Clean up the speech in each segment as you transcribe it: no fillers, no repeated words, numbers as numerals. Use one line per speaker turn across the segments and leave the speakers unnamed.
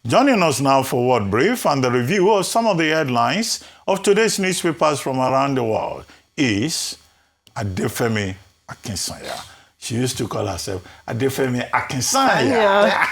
Joining us now for Word Brief and the review of some of the headlines of today's newspapers from around the world is Adefemi Akinsanya. She used to call herself Adefemi Akinsanya.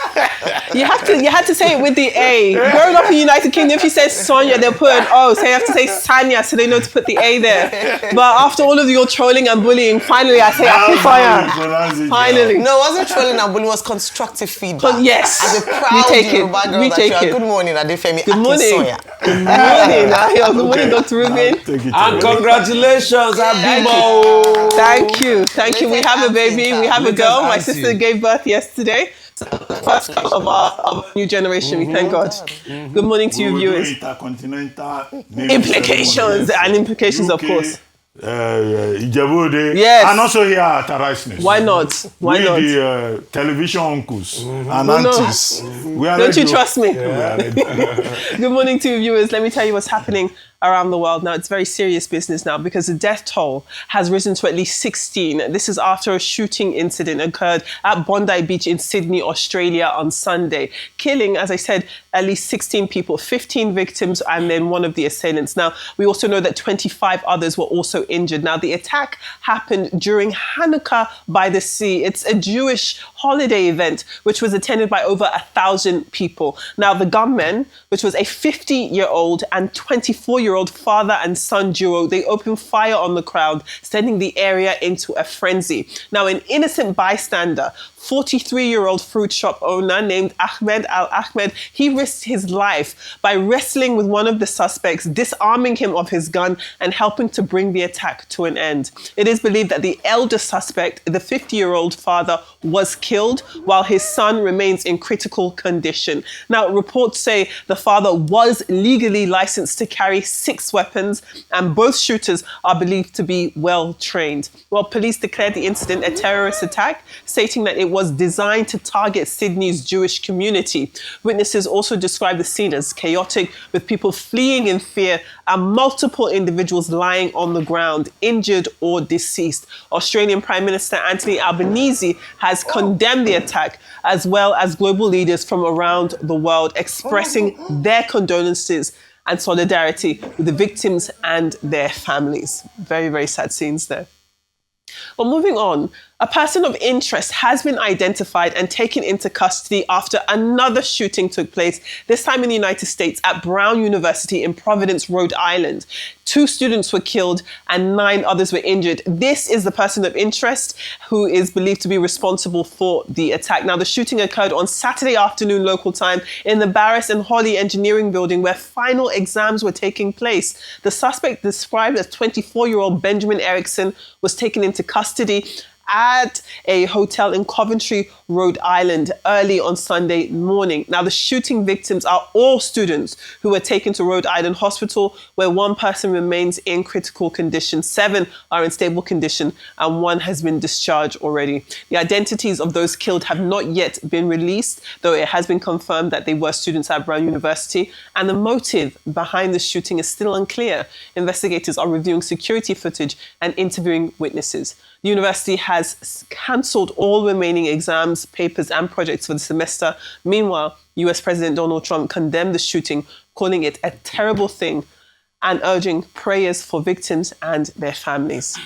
You had to say it with the A. Growing up in the United Kingdom, if you said Sonia, they'll put an O. So you have to say Sanya, so they know to put the A there. But after all of your trolling and bullying, finally I say Akinsanya. Finally.
No, it wasn't trolling and bullying, it was constructive feedback.
Yes.
As a proud Yoruba girl that you are. Good morning, Adefemi Akinsanya.
Good morning. Good morning, Dr. Rubin.
And congratulations, Abimo.
Thank you. Thank you. We have a baby. We have a girl. My sister gave birth yesterday. First of our new generation. We thank God. Good morning to you, viewers. Implications, of course.
Yes. And also here at Arise.
Why not? Why not?
The television uncles and aunties.
Don't you trust me? Good morning to you, viewers. Let me tell you what's happening around the world now. It's very serious business now because the death toll has risen to at least 16. This is after a shooting incident occurred at Bondi Beach in Sydney, Australia on Sunday, killing, as I said, at least 16 people, 15 victims, and then one of the assailants. Now, we also know that 25 others were also injured. Now, the attack happened during Hanukkah by the Sea. It's a Jewish holiday event, which was attended by over 1,000 people. Now, the gunmen, which was a 50-year-old and 24-year-old father and son duo, they opened fire on the crowd, sending the area into a frenzy. Now, an innocent bystander, 43-year-old fruit shop owner named Ahmed Al-Ahmed, he risked his life by wrestling with one of the suspects, disarming him of his gun and helping to bring the attack to an end. It is believed that the elder suspect, the 50-year-old father, was killed while his son remains in critical condition. Now, reports say the father was legally licensed to carry 6 weapons and both shooters are believed to be well trained. Well, police declared the incident a terrorist attack, stating that it was designed to target Sydney's Jewish community. Witnesses also described the scene as chaotic, with people fleeing in fear and multiple individuals lying on the ground, injured or deceased. Australian Prime Minister Anthony Albanese has condemned the attack, as well as global leaders from around the world, expressing their condolences and solidarity with the victims and their families. Very, very sad scenes there. Well, moving on, a person of interest has been identified and taken into custody after another shooting took place, this time in the United States at Brown University in Providence, Rhode Island. 2 students were killed and 9 others were injured. This is the person of interest who is believed to be responsible for the attack. Now, the shooting occurred on Saturday afternoon local time in the Barris and Hawley Engineering Building where final exams were taking place. The suspect, described as 24-year-old Benjamin Erickson, was taken into custody at a hotel in Coventry, Rhode Island, early on Sunday morning. Now, the shooting victims are all students who were taken to Rhode Island Hospital, where 1 person remains in critical condition, 7 are in stable condition, and 1 has been discharged already. The identities of those killed have not yet been released, though it has been confirmed that they were students at Brown University, and the motive behind the shooting is still unclear. Investigators are reviewing security footage and interviewing witnesses. The university has cancelled all remaining exams, papers and projects for the semester. Meanwhile, US President Donald Trump condemned the shooting, calling it a terrible thing and urging prayers for victims and their families.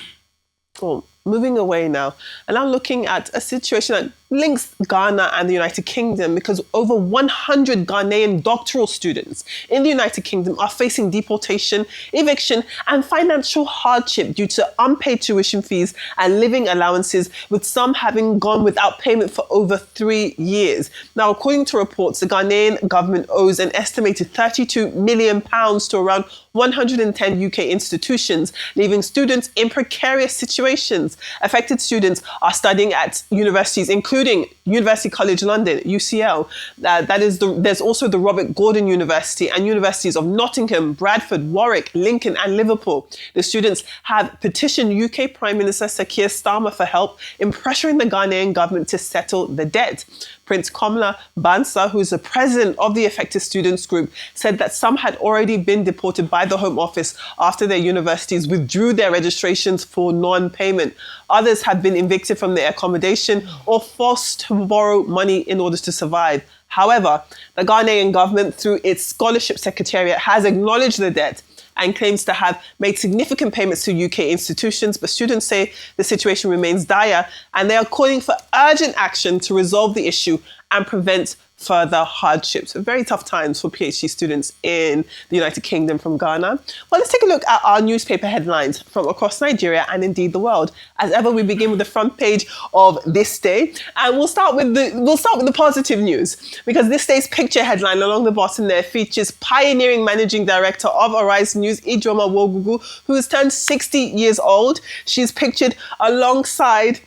Well, moving away now, and I'm looking at a situation that links Ghana and the United Kingdom because over 100 Ghanaian doctoral students in the United Kingdom are facing deportation, eviction, and financial hardship due to unpaid tuition fees and living allowances, with some having gone without payment for over 3 years. Now, according to reports, the Ghanaian government owes an estimated £32 million to around 110 UK institutions, leaving students in precarious situations. Affected students are studying at universities, including University College London, UCL. There's also the Robert Gordon University and universities of Nottingham, Bradford, Warwick, Lincoln and Liverpool. The students have petitioned UK Prime Minister Sir Keir Starmer for help in pressuring the Ghanaian government to settle the debt. Prince Komla Bansa, who's the president of the affected students group, said that some had already been deported by the Home Office after their universities withdrew their registrations for non-payment. Others had been evicted from their accommodation or forced to borrow money in order to survive. However, the Ghanaian government, through its scholarship secretariat, has acknowledged the debt and claims to have made significant payments to UK institutions, but students say the situation remains dire and they are calling for urgent action to resolve the issue and prevent further hardships. Very tough times for PhD students in the United Kingdom from Ghana. Well, let's take a look at our newspaper headlines from across Nigeria and indeed the world. As ever, we begin with the front page of This Day, and we'll start with the positive news, because This Day's picture headline along the bottom there features pioneering managing director of Arise News, Ijoma Wogugu, who has turned 60 years old. She's pictured alongside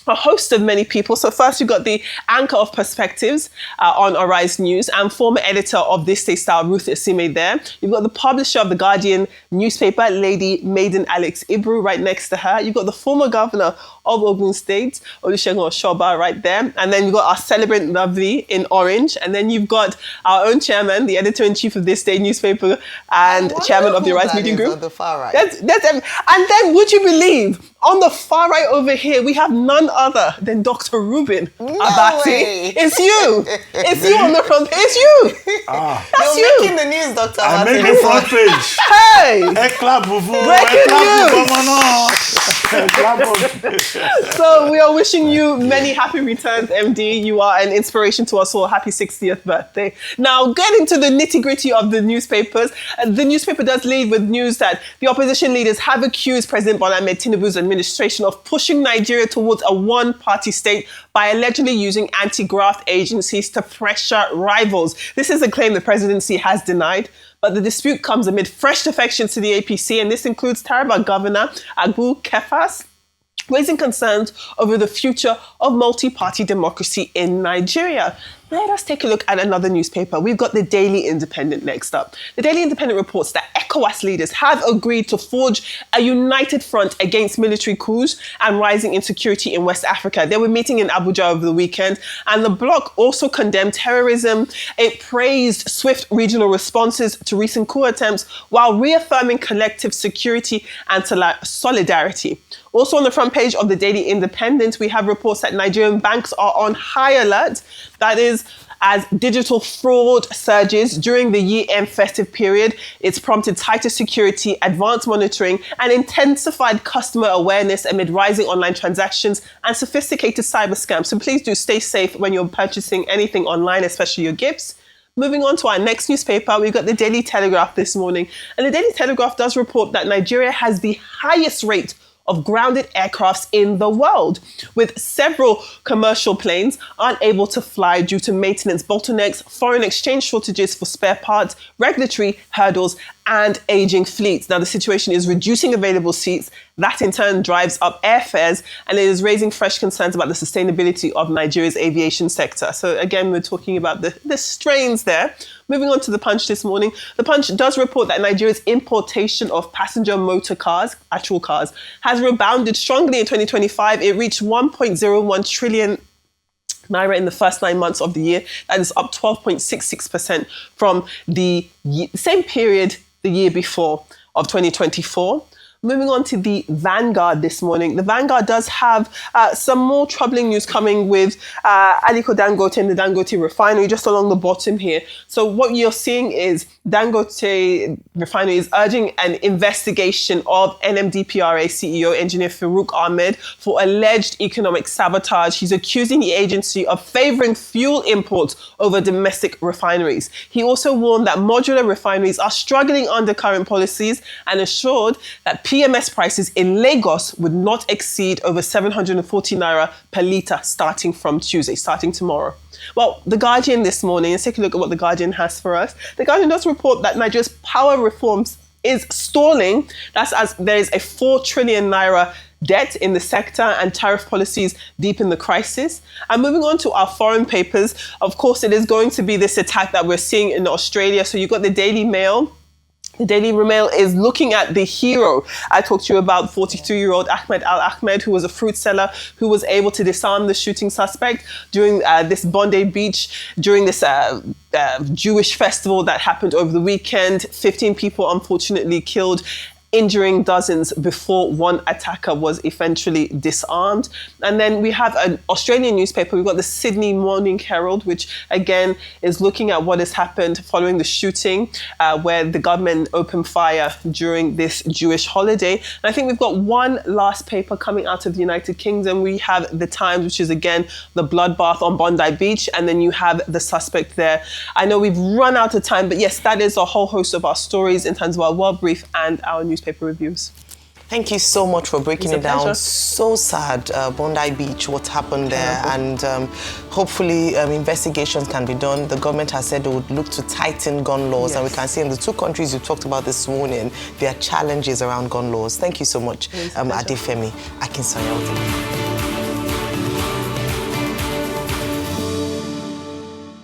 a host of many people. So first you've got the anchor of Perspectives on Arise News and former editor of This Day Style, Ruth Esime there. You've got the publisher of the Guardian newspaper, Lady Maiden Alex Ibru, right next to her. You've got the former governor of Ogun State, Olusegun Oshoba, right there. And then you've got our celebrant Lovely in orange. And then you've got our own chairman, the editor-in-chief of This Day newspaper and chairman of the Arise Media Group.
On the far right.
And then, would you believe, on the far right over here, we have none other than Dr. Ruben Abati.
Way.
It's you. It's you on the front page. It's you. That's
You're
you.
making the news, Dr.
I
Abati.
make the front page.
Hey!
Éclat pour vous.
Breaking
Éclat pour maman.
So we are wishing you many happy returns, MD. You are an inspiration to us all. Happy 60th birthday. Now, getting to the nitty-gritty of the newspapers. The newspaper does lead with news that the opposition leaders have accused President Bola Ahmed Tinubu's administration of pushing Nigeria towards a one-party state by allegedly using anti-graft agencies to pressure rivals. This is a claim the presidency has denied, but the dispute comes amid fresh defections to the APC, and this includes Taraba Governor Abu Kefas raising concerns over the future of multi-party democracy in Nigeria. Let us take a look at another newspaper. We've got the Daily Independent next up. The Daily Independent reports that ECOWAS leaders have agreed to forge a united front against military coups and rising insecurity in West Africa. They were meeting in Abuja over the weekend, and the bloc also condemned terrorism. It praised swift regional responses to recent coup attempts while reaffirming collective security and solidarity. Also on the front page of the Daily Independent, we have reports that Nigerian banks are on high alert. That is, as digital fraud surges during the year-end festive period. It's prompted tighter security, advanced monitoring, and intensified customer awareness amid rising online transactions and sophisticated cyber scams. So please do stay safe when you're purchasing anything online, especially your gifts. Moving on to our next newspaper, we've got the Daily Telegraph this morning. And the Daily Telegraph does report that Nigeria has the highest rate of grounded aircrafts in the world, with several commercial planes unable to fly due to maintenance bottlenecks, foreign exchange shortages for spare parts, regulatory hurdles, and aging fleets. Now, the situation is reducing available seats. That in turn drives up airfares, and it is raising fresh concerns about the sustainability of Nigeria's aviation sector. So again, we're talking about the strains there. Moving on to The Punch this morning. The Punch does report that Nigeria's importation of passenger motor cars, actual cars, has rebounded strongly in 2025. It reached 1.01 trillion Naira in the first 9 months of the year. That is up 12.66% from the same period the year before of 2024. Moving on to the Vanguard this morning. The Vanguard does have some more troubling news coming with Aliko Dangote and the Dangote refinery just along the bottom here. So what you're seeing is Dangote refinery is urging an investigation of NMDPRA CEO engineer Farouk Ahmed for alleged economic sabotage. He's accusing the agency of favoring fuel imports over domestic refineries. He also warned that modular refineries are struggling under current policies and assured that PMS prices in Lagos would not exceed over 740 Naira per litre starting from Tuesday, starting tomorrow. Well, The Guardian this morning, let's take a look at what The Guardian has for us. The Guardian does report that Nigeria's power reforms is stalling. That's as there is a 4 trillion Naira debt in the sector and tariff policies deepen the crisis. And moving on to our foreign papers, of course, it is going to be this attack that we're seeing in Australia. So you've got the Daily Mail The Daily Mail is looking at the hero. I talked to you about 42-year-old Ahmed Al-Ahmed, who was a fruit seller who was able to disarm the shooting suspect during this Bondi Beach, during this Jewish festival that happened over the weekend. 15 people unfortunately killed, injuring dozens before one attacker was eventually disarmed. And then we have an Australian newspaper. We've got the Sydney Morning Herald, which again is looking at what has happened following the shooting where the government opened fire during this Jewish holiday. And I think we've got one last paper coming out of the United Kingdom. We have The Times, which is again the bloodbath on Bondi Beach, and then you have the suspect there. I know we've run out of time, but yes, that is a whole host of our stories in terms of our World Brief and our newspaper reviews.
Thank you so much for breaking it down.
Pleasure.
So sad, Bondi Beach, what happened there, and hopefully investigations can be done. The government has said they would look to tighten gun laws, and we can see in the two countries you talked about this morning, there are challenges around gun laws. Thank you so much, Adefemi Akinsanya.